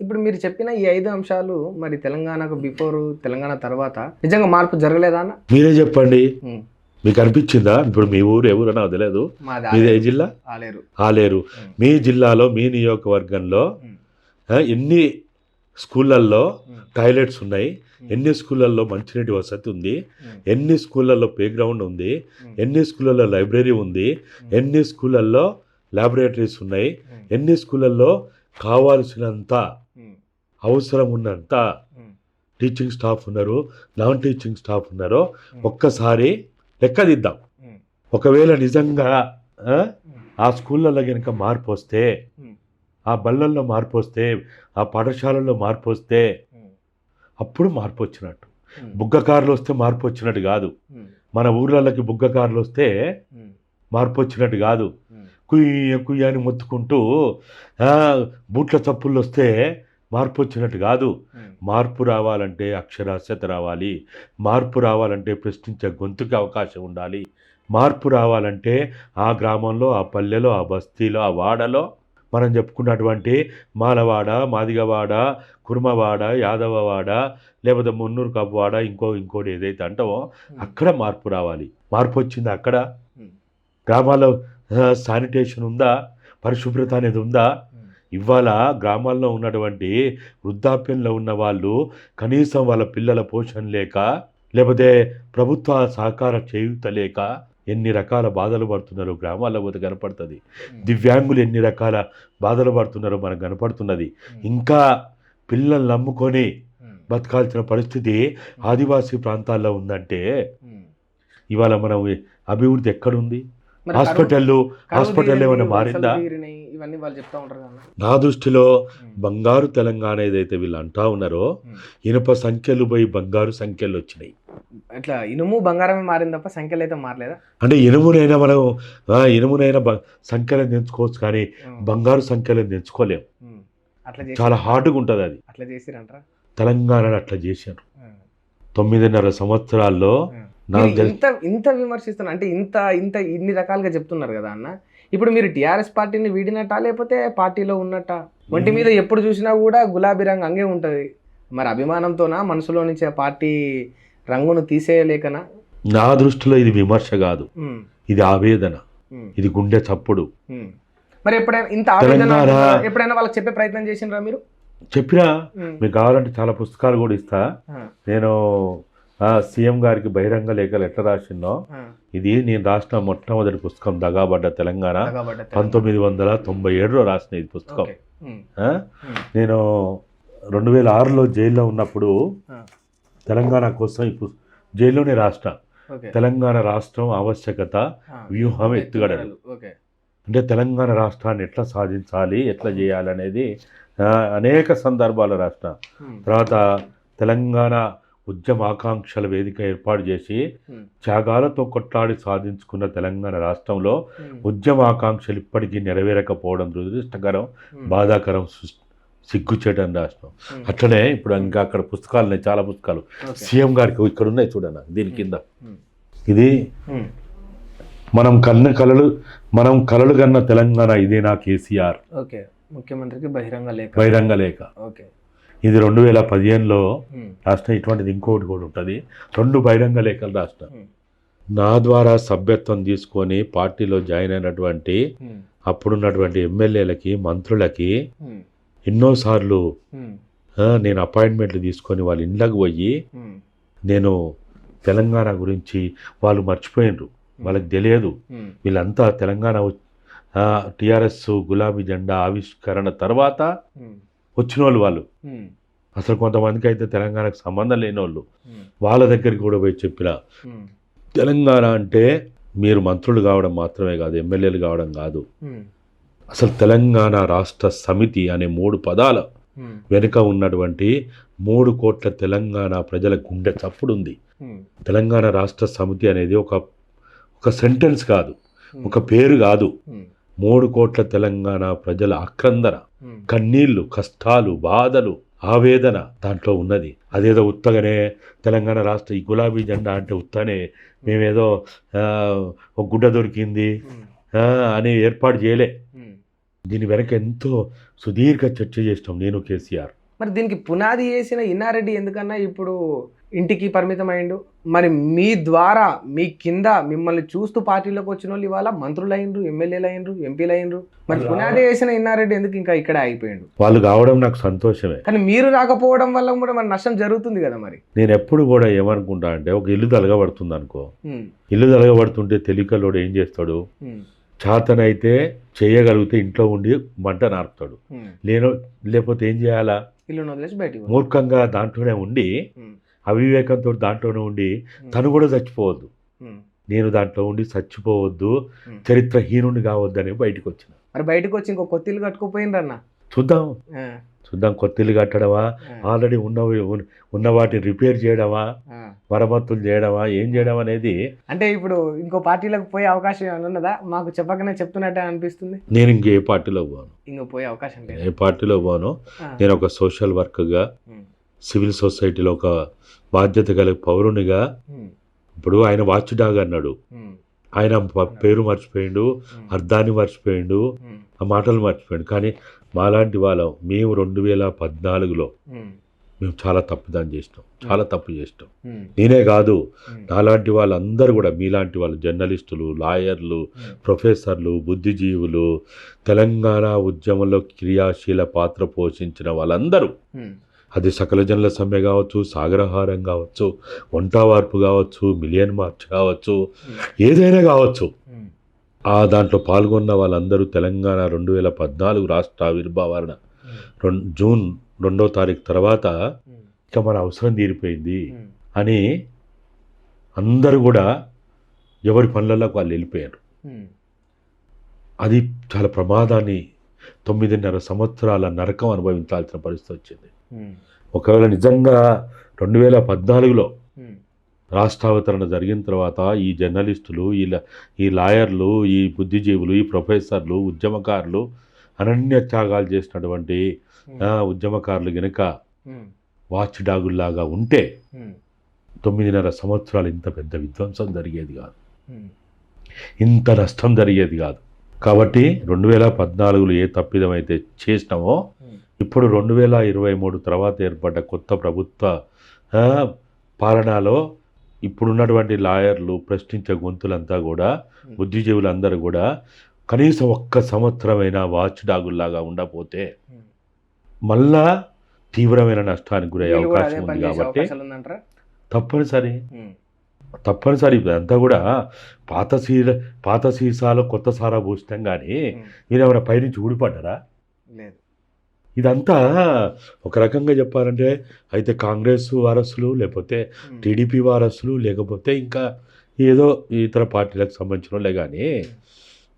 ఇప్పుడు మీరు చెప్పిన ఈ 5 అంశాలు మరి తెలంగాణకు బిఫోర్, తెలంగాణ తర్వాత నిజంగా మార్పు జరగలేదా అన్న? మీరే చెప్పండి, హ్మ్. మీకు అనిపించిందా? ఇప్పుడు మీ ఊరు ఎవరు నాకు తెలియదు, మాది మీది ఏ ఆలేరు. జిల్లా? ఆలేరు. ఆలేరు. హ్మ్. మీ జిల్లాలో మీ నియోజకవర్గంలో హ్మ్. ఎన్ని స్కూళ్ళల్లో హ్మ్. టాయిలెట్స్ ఉన్నాయి, ఎన్ని స్కూళ్ళల్లో మంచినీటి వసతి ఉంది, హ్మ్. ఎన్ని స్కూళ్ళల్లో ప్లే గ్రౌండ్ ఉంది, హ్మ్. ఎన్ని స్కూళ్ళల్లో లైబ్రరీ ఉంది, ఎన్ని స్కూళ్ళల్లో ల్యాబొరేటరీస్ ఉన్నాయి, హ్మ్. ఎన్ని స్కూళ్ళల్లో కావాల్సినంత హ్మ్. అవసరం ఉన్నంత హ్మ్. టీచింగ్ స్టాఫ్ ఉన్నారు, నాన్ టీచింగ్ స్టాఫ్ ఉన్నారో హ్మ్. ఒక్కసారి లెక్కదిద్దాం. హ్మ్. ఒకవేళ నిజంగా ఆ, హ్మ్. ఆ స్కూళ్ళల్లో కనుక మార్పు వస్తే, హ్మ్. ఆ బళ్ళల్లో మార్పు వస్తే, ఆ పాఠశాలల్లో మార్పు వస్తే హ్మ్. అప్పుడు మార్పు వచ్చినట్టు. హ్మ్. బుగ్గ కార్లు వస్తే మార్పు వచ్చినట్టు కాదు. హ్మ్. మన ఊర్లలోకి బుగ్గ కార్లు వస్తే హ్మ్. మార్పు వచ్చినట్టు కాదు. హ్మ్. కుయ్య కుయ్య అని మొత్తుకుంటూ ఆ, బూట్ల చప్పుళ్ళు వస్తే మార్పు వచ్చినట్టు కాదు. హ్మ్. మార్పు రావాలంటే అక్షరాస్యత రావాలి, మార్పు రావాలంటే ప్రశ్నించే గొంతుకి అవకాశం ఉండాలి, మార్పు రావాలంటే ఆ గ్రామంలో, ఆ పల్లెలో, ఆ బస్తీలో, ఆ వాడలో మనం చెప్పుకున్నటువంటి మాలవాడ, మాదిగవాడ, కుర్మవాడ, యాదవవాడ, లేకపోతే మున్నూరు కబ్బవాడ, ఇంకోటి ఏదైతే అంటావో హ్మ్. అక్కడ మార్పు రావాలి. మార్పు వచ్చింది అక్కడ. హ్మ్. గ్రామాల్లో శానిటేషన్ ఉందా? పరిశుభ్రత అనేది ఉందా? హ్మ్. ఇవాళ గ్రామాల్లో ఉన్నటువంటి వృద్ధాప్యంలో ఉన్న వాళ్ళు కనీసం వాళ్ళ పిల్లల పోషణ లేక, లేకపోతే ప్రభుత్వ సహకార చేయూత లేక ఎన్ని రకాల బాధలు పడుతున్నారో గ్రామాల్లో పోతే కనపడుతుంది. హ్మ్. దివ్యాంగులు ఎన్ని రకాల బాధలు పడుతున్నారో మనకు కనపడుతున్నది. హ్మ్. ఇంకా పిల్లల్ని నమ్ముకొని హ్మ్. బతకాల్సిన పరిస్థితి ఆదివాసీ ప్రాంతాల్లో ఉందంటే హ్మ్. ఇవాళ మనం అభివృద్ధి ఎక్కడుంది? మరి హాస్పిటల్ కరువు తీరింది, ఏమైనా వలసలు మారిందా? తీరినాయి, ఇవన్నీ వాళ్ళు చెప్తా ఉంటారు కదా అన్న. నా దృష్టిలో హ్మ్. బంగారు తెలంగాణ ఏదైతే వీళ్ళు అంటా ఉన్నారో, హ్మ్. ఇనుప సంఖ్యలు పోయి బంగారు సంఖ్యలు వచ్చినాయి. ఇట్లా ఇనుము బంగారమే మారింది తప్ప సంఖ్యలు అయితే మారలేదా? అంటే ఇనుమునైనా మనం ఇనుమునైనా సంఖ్యలను తెంచుకోవచ్చు, కానీ హ్మ్. బంగారు సంఖ్యలను తెంచుకోలేం. హ్మ్. అట్లా చాలా చేసిరంటారా? హార్డ్గా ఉంటుంది అది. అట్లా చేసిరంటారా? తెలంగాణను అట్లా చేశారు. హ్మ్. 9.5 సంవత్సరాల్లో హ్మ్. మీరు నాకు తెలిసి ఇంత విమర్శిస్తున్నారు అంటే ఇంత ఇన్ని రకాలుగా చెప్తున్నారు కదా అన్న. ఇప్పుడు మీరు టీఆర్ఎస్ పార్టీని వీడినట్టా? లేకపోతే పార్టీలో ఉన్నట్టా? ఒంటి మీద ఎప్పుడు చూసినా కూడా గులాబీ రంగు అంగే ఉంటది. మరి అభిమానంతోనా? మనసులో నుంచి ఆ పార్టీ రంగును తీసేయలేకనా? నా దృష్టిలో ఇది విమర్శ కాదు, హ్మ్. ఇది ఆవేదన, హ్మ్. ఇది గుండె చప్పుడు. హ్మ్. మరి ఎప్పుడైనా ఇంత ఆవేదన తెలంగాణ అంటున్నారు. ఎప్పుడైనా వాళ్ళకి చెప్పే ప్రయత్నం చేసిండ్రా మీరు? చెప్పినా, హ్మ్. మీకు కావాలంటే చాలా పుస్తకాలు కూడా ఇస్తా. ఆ! నేను సీఎం గారికి బహిరంగ లేఖలు ఎట్లా రాసినో, ఆ! ఇది నేను రాసిన మొట్టమొదటి పుస్తకం దగాబడ్డ తెలంగాణ. దగాబడ్డ తెలంగాణ. 1997లో రాసిన ఈ పుస్తకం. ఓకే. హ్మ్. ఆ? హ్మ్. నేను 2006లో జైల్లో ఉన్నప్పుడు ఆ! తెలంగాణ కోసం జైల్లోనే రాసిన. ఓకే. తెలంగాణ రాష్ట్రం ఆవశ్యకత, ఆ! వ్యూహం, ఎత్తుగడలు. ఎత్తుగడలు. ఓకే. అంటే తెలంగాణ రాష్ట్రాన్ని ఎట్లా సాధించాలి, ఎట్లా చేయాలనేది అనేక సందర్భాలు రాసిన. హ్మ్. తర్వాత తెలంగాణ ఉద్యమ ఆకాంక్షల వేదిక ఏర్పాటు చేసి హ్మ్. త్యాగాలతో కొట్లాడి సాధించుకున్న తెలంగాణ రాష్ట్రంలో హ్మ్. ఉద్యమ ఆకాంక్షలు ఇప్పటికీ నెరవేరకపోవడం దురదృష్టకరం, హ్మ్. బాధాకరం, సిగ్గుచేటని రాష్ట్రం. హ్మ్. అట్లనే ఇప్పుడు ఇంకా అక్కడ పుస్తకాలు ఉన్నాయి, చాలా పుస్తకాలు. ఓకే. సీఎం గారికి ఇక్కడ ఉన్నాయి చూడన్న, దీని కింద. హ్మ్. ఇది హ్మ్. మనం కలలు కన్న తెలంగాణ ఇదేనా కేసీఆర్? ఓకే. ముఖ్యమంత్రికి బహిరంగ లేఖ. బహిరంగ లేఖ. ఓకే. ఇది 2015లో హ్మ్. రాసిన. ఇటువంటిది ఇంకోటి కూడా ఉంటుంది. 2 బహిరంగ లేఖలు రాసిన. హ్మ్. నా ద్వారా సభ్యత్వం తీసుకొని పార్టీలో జాయిన్ అయినటువంటి హ్మ్. అప్పుడున్నటువంటి ఎమ్మెల్యేలకి, మంత్రులకి హ్మ్. ఎన్నోసార్లు హ్మ్. నేను అపాయింట్మెంట్లు తీసుకొని వాళ్ళ ఇండ్లకు పోయి హ్మ్. నేను తెలంగాణ గురించి వాళ్ళు మర్చిపోయినరు, వాళ్ళకి తెలియదు. హ్మ్. వీళ్ళంతా తెలంగాణ టీఆర్ఎస్ గులాబీ జెండా ఆవిష్కరణ తర్వాత హ్మ్. వచ్చిన వాళ్ళు. హ్మ్. అసలు కొంతమందికి అయితే తెలంగాణకు సంబంధం లేని వాళ్ళు. హ్మ్. వాళ్ళ దగ్గరికి కూడా పోయి చెప్పిన, హ్మ్. తెలంగాణ అంటే మీరు మంత్రులు కావడం మాత్రమే కాదు, ఎమ్మెల్యేలు కావడం కాదు. హ్మ్. అసలు తెలంగాణ రాష్ట్ర సమితి అనే 3 పదాల హ్మ్. వెనుక ఉన్నటువంటి 3 కోట్ల తెలంగాణ ప్రజల గుండె చప్పుడు ఉంది. హ్మ్. తెలంగాణ రాష్ట్ర సమితి అనేది ఒక సెంటెన్స్ కాదు, హ్మ్. ఒక పేరు కాదు. హ్మ్. 3 కోట్ల తెలంగాణ ప్రజల ఆక్రందన, హ్మ్. కన్నీళ్లు, కష్టాలు, బాధలు, ఆవేదన దాంట్లో ఉన్నది. అదేదో ఉత్తగానే తెలంగాణ రాష్ట్ర ఈ గులాబీ జెండా అంటే ఉత్తనే మేమేదో ఒక గుడ్డ దొరికింది హ్మ్. అని ఏర్పాటు చేయలే. హ్మ్. దీని వెనక ఎంతో సుదీర్ఘ చర్చ చేసినాం నేను కేసీఆర్. మరి దీనికి పునాది వేసిన ఇన్నారెడ్డి ఎందుకన్నా ఇప్పుడు ఇంటికి పరిమితం అయిండు? మరి మీ ద్వారా మీ కింద మిమ్మల్ని చూస్తూ పార్టీలోకి వచ్చిన వాళ్ళు ఇవాళ మంత్రులు అయినరు, ఎమ్మెల్యేలు అయినరు, ఎంపీలు అయినరు. మరి పునాది వేసిన ఇన్నారెడ్డి ఎందుకు ఇంకా ఇక్కడ అయిపోయిండు? వాళ్ళు కావడం నాకు సంతోషమే, కానీ మీరు రాకపోవడం వల్ల కూడా మరి నష్టం జరుగుతుంది కదా. మరి నేను ఎప్పుడు కూడా ఏమనుకుంటా అంటే, ఒక ఇల్లు తలగబడుతుంది అనుకో, ఉమ్, ఇల్లు తలగబడుతుంటే తెలికలోడు ఏం చేస్తాడు, ఉమ్, చేతనైతే చేయగలిగితే ఇంట్లో ఉండి మంట నార్పుతాడు, ఉమ్. లేకపోతే ఏం చేయాలా, ఇల్లును వదిలేసి బయటికి పో. మూర్ఖంగా దాంట్లోనే ఉండి, ఉమ్, అవివేకంతో దాంట్లోనే ఉండి తను కూడా చచ్చిపోవద్దు, ఉమ్, నేను దాంట్లో ఉండి చచ్చిపోవద్దు, ఉమ్. చరిత్రహీనుని కావద్దని బయటకు వచ్చిన. మరి బయటకు వచ్చి ఇంకో కొత్త ఇల్లు కట్టుకోపోయినరన్న. చూద్దాం కొత్త ఇల్లు కట్టడమా, ఆల్రెడీ ఉన్న వాటిని రిపేర్ చేయడమా, మరమ్మతులు చేయడమా, ఏం చేయడం అనేది. అంటే ఇప్పుడు ఇంకో పార్టీలకు పోయే అవకాశం ఏమైనా ఉన్నదా? మాకు చెప్పకనే చెప్తున్నట్టే అనిపిస్తుంది. నేను ఇంకే పార్టీలో పోను, ఇంకో పోయే అవకాశం లేదు. ఏ పార్టీలో పోను. నేను ఒక సోషల్ వర్క్గా, సివిల్ సొసైటీలో ఒక బాధ్యత గల పౌరునిగా, ఇప్పుడు ఆయన వాచ్ డాగ్ అన్నాడు, ఆయన పేరు మర్చిపోయిండు, అర్థాన్ని మర్చిపోయిండు, ఆ మాటలు మర్చిపోయిండు. కానీ మాలాంటి వాళ్ళం మేము 2014లో మేము చాలా తప్పుదాన్ని చేసినాం, చాలా తప్పు చేసినాం. నేనే కాదు, నాలాంటి వాళ్ళందరూ కూడా, మీలాంటి వాళ్ళు, జర్నలిస్టులు, లాయర్లు, ప్రొఫెసర్లు, బుద్ధిజీవులు, తెలంగాణ ఉద్యమంలో క్రియాశీల పాత్ర పోషించిన వాళ్ళందరూ, అది సకల జనుల సమ్మె కావచ్చు, సాగరహారం కావచ్చు, వంటవార్పు కావచ్చు, మిలియన్ మార్చ్ కావచ్చు, ఏదైనా కావచ్చు, ఆ దాంట్లో పాల్గొన్న వాళ్ళందరూ తెలంగాణ 2014 రాష్ట్ర ఆవిర్భావన జూన్ 2వ తారీఖు తర్వాత ఇక మన అవసరం తీరిపోయింది అని అందరూ కూడా ఎవరి పనులలోకి వాళ్ళు వెళ్ళిపోయారు. అది చాలా ప్రమాదాన్ని, 9.5 సంవత్సరాల నరకం అనుభవించాల్సిన పరిస్థితి వచ్చింది. ఒకవేళ నిజంగా 2014లో రాష్ట్రావతరణ జరిగిన తర్వాత ఈ జర్నలిస్టులు, ఈ లాయర్లు, ఈ బుద్ధిజీవులు, ఈ ప్రొఫెసర్లు, ఉద్యమకారులు, అనన్య త్యాగాలు చేసినటువంటి ఉద్యమకారులు గనక వాచ్ డాగుల్లాగా ఉంటే 9.5 సంవత్సరాలు ఇంత పెద్ద విధ్వంసం జరిగేది కాదు, ఇంత నష్టం జరిగేది కాదు. కాబట్టి 2014లో ఏ తప్పిదం అయితే చేసినామో, ఇప్పుడు 2023 తర్వాత ఏర్పడ్డ కొత్త ప్రభుత్వ పాలనలో ఇప్పుడున్నటువంటి లాయర్లు, ప్రశ్నించే గొంతులంతా కూడా, బుద్ధిజీవులందరూ కూడా కనీసం 1 సంవత్సరమైనా వాచ్ డాగుల్లాగా ఉండకపోతే మళ్ళా తీవ్రమైన నష్టానికి గురయ్యే అవకాశం ఉంది. కాబట్టి తప్పనిసరి ఇదంతా కూడా పాత సీసాలో కొత్త సారా పోస్తాం. కానీ మీరు ఏమైనా పైనుంచి ఊడిపడ్డారా? ఇదంతా ఒక రకంగా చెప్పాలంటే అయితే కాంగ్రెస్ వారసులు, లేకపోతే టీడీపీ వారసులు, లేకపోతే ఇంకా ఏదో ఇతర పార్టీలకు సంబంధించిన వాళ్ళే. కానీ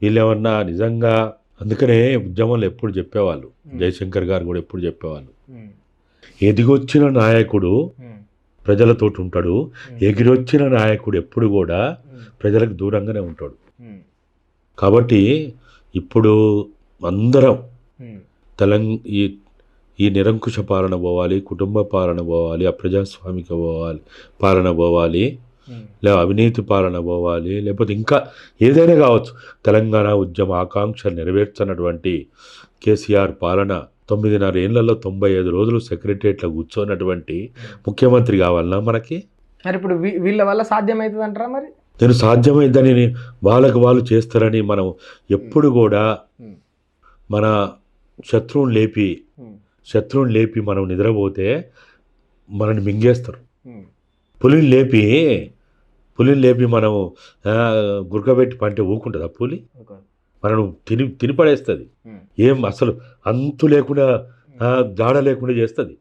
వీళ్ళేమన్నా నిజంగా, అందుకనే ఉద్యమంలో ఎప్పుడు చెప్పేవాళ్ళు, జయశంకర్ గారు కూడా ఎప్పుడు చెప్పేవాళ్ళు, ఎదిగొచ్చిన నాయకుడు ప్రజలతోటి ఉంటాడు, ఎగిరొచ్చిన నాయకుడు ఎప్పుడు కూడా ప్రజలకు దూరంగానే ఉంటాడు. కాబట్టి ఇప్పుడు అందరం ఈ నిరంకుశ పాలన పోవాలి, కుటుంబ పాలన పోవాలి, అప్రజాస్వామిక పాలన పోవాలి, లేదా అవినీతి పాలన పోవాలి, లేకపోతే ఇంకా ఏదైనా కావచ్చు. తెలంగాణ ఉద్యమ ఆకాంక్ష నెరవేర్చినటువంటి కేసీఆర్ పాలన 9.5 ఏళ్లలో 95 రోజులు సెక్రటరియట్లో కూర్చోనటువంటి ముఖ్యమంత్రి కావాలన్నా మనకి? మరి ఇప్పుడు వీళ్ళ వల్ల సాధ్యమవుతుంది అంటారా? మరి నేను సాధ్యమైందని వాళ్ళకు వాళ్ళు చేస్తారని మనం ఎప్పుడు కూడా మన శత్రువుని లేపి మనం నిద్రపోతే మనని మింగేస్తారు. పులిని లేపి మనం గురకబెట్టి పంటే ఊకుంటుందా పులి? మనం తిని పడేస్తుంది. ఏం అసలు అంతు లేకుండా జాడ లేకుండా చేస్తుంది.